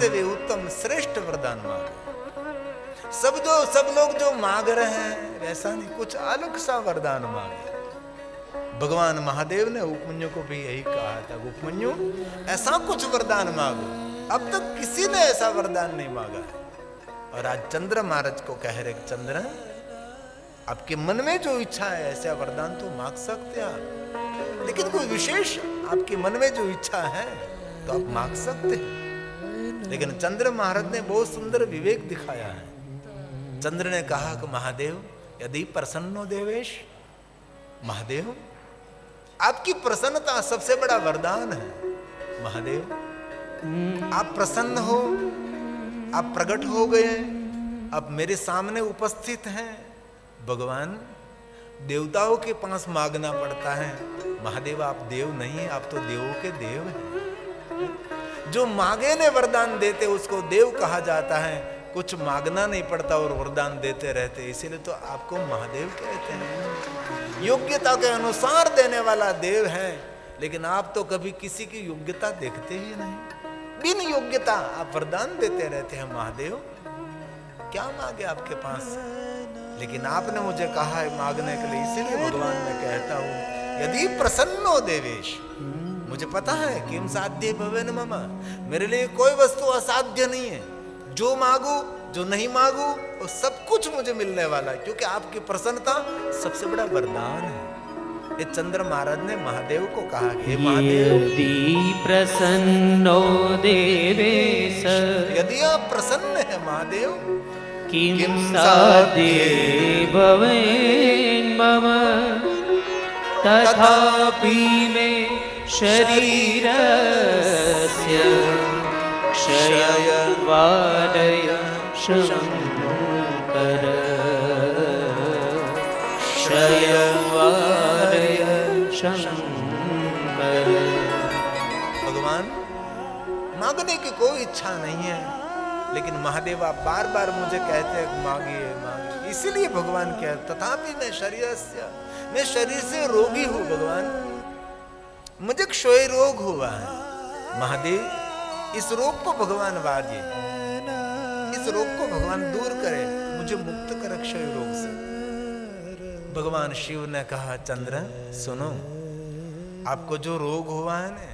से भी उत्तम श्रेष्ठ वरदान मांगो। सब लोग जो मांग रहे हैं वैसा नहीं, कुछ अलग सा वरदान मांगे। भगवान महादेव ने उपमन्यु को भी यही कहा था, उपमन्यु ऐसा कुछ वरदान मांगो। अब तक किसी ने ऐसा वरदान नहीं मांगा है। और आज चंद्र महाराज को कह रहे, चंद्र आपके मन में जो इच्छा है ऐसा वरदान तो मांग सकते हैं आप, लेकिन कोई विशेष आपके मन में जो इच्छा है तो आप मांग सकते हैं। लेकिन चंद्र महाराज ने बहुत सुंदर विवेक दिखाया है। चंद्र ने कहा कि महादेव यदि प्रसन्नो देवेश, महादेव आपकी प्रसन्नता सबसे बड़ा वरदान है। महादेव आप प्रसन्न हो, आप प्रकट हो गए, आप मेरे सामने उपस्थित हैं। भगवान देवताओं के पास मांगना पड़ता है, महादेव आप देव नहीं, आप तो देवों के देव हैं। जो मांगे ने वरदान देते उसको देव कहा जाता है, कुछ मांगना नहीं पड़ता और वरदान देते रहते, इसीलिए तो आपको महादेव कहते हैं। योग्यता के अनुसार देने वाला देव है, लेकिन आप तो कभी किसी की योग्यता देखते ही नहीं, बिन योग्यता आप वरदान देते रहते हैं। महादेव क्या मांगे आपके पास, लेकिन आपने मुझे कहा है मांगने के लिए, इसीलिए भगवान मैं कहता हूं यदि प्रसन्नो देवेश, मुझे पता है किम साध्य भवेन मम, मेरे लिए कोई वस्तु असाध्य नहीं है। जो मांगू जो नहीं मांगू वो सब कुछ मुझे मिलने वाला है, क्योंकि आपकी प्रसन्नता सबसे बड़ा वरदान है। ये चंद्र महाराज ने महादेव को कहा कि महादेव यदि प्रसन्नो देवेश, यदि आप प्रसन्न है महादेव, किम साध्ये भवेन् मम, तथापि मे शरीरस्य क्षयं वारय शंकर, क्षयं वारय शंकर। भगवान मांगने की कोई इच्छा नहीं है, लेकिन महादेव आप बार बार मुझे कहते हैं मांगिए मांगिए, इसीलिए भगवान कह तथापि मैं शरीर से रोगी हूं। भगवान मुझे क्षय रोग हुआ है, महादेव इस रोग को भगवान वारिए, इस रोग को भगवान दूर करे, मुझे मुक्त करे क्षय रोग से। भगवान शिव ने कहा चंद्र सुनो, आपको जो रोग हुआ है ना,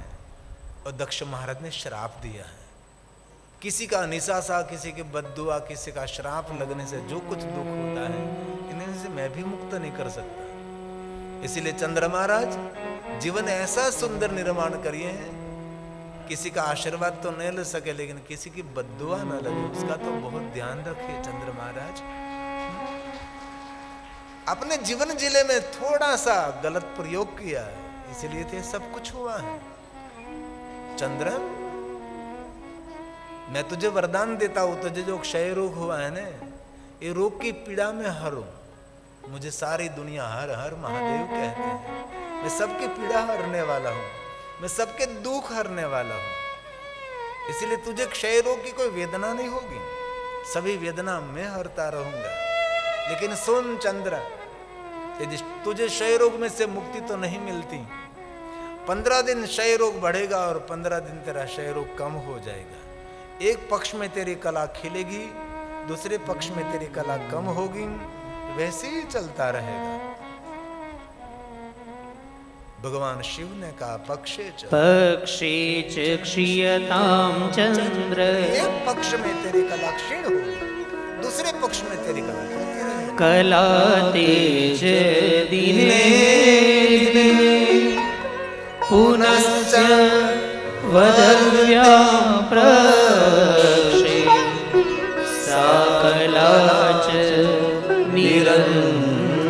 और दक्ष महाराज ने श्राप दिया है। किसी का निशासा, किसी की बद्दुआ, किसी का श्राप लगने से जो कुछ दुख होता है, इन्हें से मैं भी मुक्त नहीं कर सकता। इसीलिए चंद्र महाराज जीवन ऐसा सुंदर निर्माण करिए हैं, किसी का आशीर्वाद तो नहीं ले सके, लेकिन किसी की बद्दुआ न लगे उसका तो बहुत ध्यान रखिए। चंद्र महाराज अपने जीवन जिले में थोड़ा सा गलत प्रयोग किया है, इसलिए तो सब कुछ हुआ है। चंद्र मैं तुझे वरदान देता हूं, तुझे जो क्षय रोग हुआ है ना, ये रोग की पीड़ा में हर हूं। मुझे सारी दुनिया हर हर महादेव कहते हैं। मैं सबकी पीड़ा हरने वाला हूं, मैं सबके दुख हरने वाला हूं। इसलिए तुझे क्षय रोग की कोई वेदना नहीं होगी, सभी वेदना मैं हरता रहूंगा। लेकिन सुन चंद्र, यदि तुझे क्षय रोग में से मुक्ति तो नहीं मिलती, 15 दिन क्षय रोग बढ़ेगा और 15 दिन तेरा क्षय रोग कम हो जाएगा। एक पक्ष में तेरी कला खिलेगी, दूसरे पक्ष में तेरी कला कम होगी, वैसे ही चलता रहेगा। भगवान शिव ने कहा पक्षे च क्षीयतां चंद्र, एक पक्ष में तेरी कला क्षीण होगी, दूसरे पक्ष में तेरी कला होती रहेगी। कला तेज दिने दिने पुनश्च वदव्या प्रक्षे, सा कला च निरन्तरम्,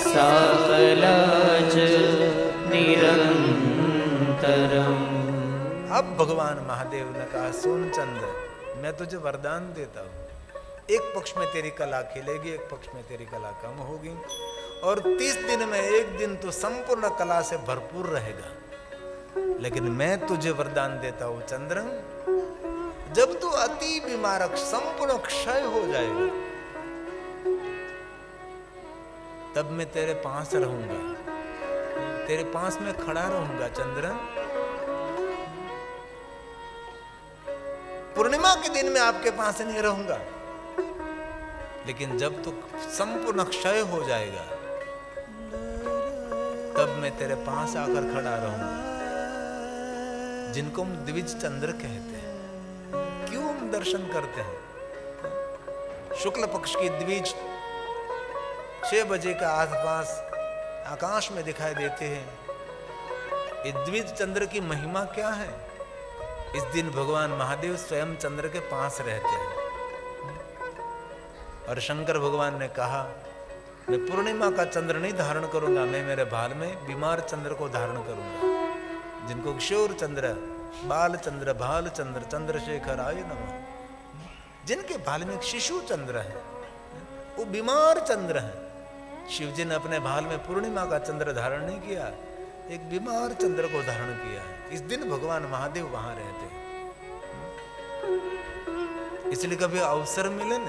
सा कला च निरन्तरम्। अब भगवान महादेव ने कहा सुन चंद्र, मैं तुझे वरदान देता हूँ, एक पक्ष में तेरी कला खिलेगी, एक पक्ष में तेरी कला कम होगी, और 30 दिन में एक दिन तो संपूर्ण कला से भरपूर रहेगा। लेकिन मैं तुझे वरदान देता हूं चंद्र, जब तू अति बीमार संपूर्ण क्षय हो जाएगा, तब मैं तेरे पास रहूंगा, तेरे पास में खड़ा रहूंगा चंद्र। पूर्णिमा के दिन में आपके पास नहीं रहूंगा, लेकिन जब तू संपूर्ण क्षय हो जाएगा तब मैं तेरे पास आकर खड़ा रहूंगा। जिनको हम द्विज चंद्र कहते हैं। क्यों हम दर्शन करते हैं? शुक्ल पक्ष की द्विज 6 बजे का आसपास आकाश में दिखाई देते हैं। ये द्विज चंद्र की महिमा क्या है? इस दिन भगवान महादेव स्वयं चंद्र के पास रहते हैं। और शंकर भगवान ने कहा, मैं पूर्णिमा का चंद्र नहीं धारण करूंगा, मैं मेरे भाल में बीमार चंद्र को धारण करूंगा। जिनको किशोर चंद्र, बाल चंद्र, भाल चंद्र, चंद्रशेखर आय नमः, जिनके भाल में शिशु चंद्र है, वो बीमार चंद्र है। शिव जी ने अपने भाल में पूर्णिमा का चंद्र धारण नहीं किया, एक बीमार चंद्र को धारण किया है। इस दिन भगवान महादेव वहां रहते हैं। इसलिए कभी अवसर मिले न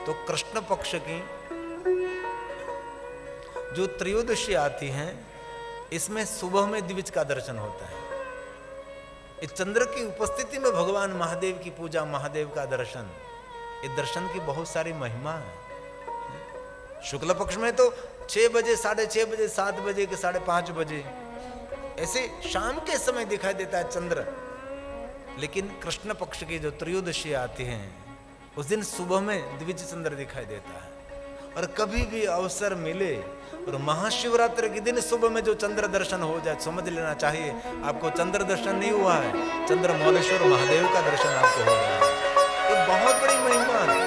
तो कृष्ण पक्ष की जो त्रयोदशी आती है, इसमें सुबह में द्विज का दर्शन होता है। इस चंद्र की उपस्थिति में भगवान महादेव की पूजा, महादेव का दर्शन, इस दर्शन की बहुत सारी महिमा है। शुक्ल पक्ष में तो 6 बजे, 6:30 बजे, 7 बजे के 5:30 बजे ऐसे शाम के समय दिखाई देता है चंद्र। लेकिन कृष्ण पक्ष की जो त्रयोदशी आती है, उस दिन सुबह में द्विज चंद्र दिखाई देता है। और कभी भी अवसर मिले और महाशिवरात्रि के दिन सुबह में जो चंद्र दर्शन हो जाए, समझ लेना चाहिए आपको चंद्र दर्शन नहीं हुआ है, चंद्र मौलेश्वर महादेव का दर्शन आपको हो गया है। ये बहुत बड़ी महिमा है।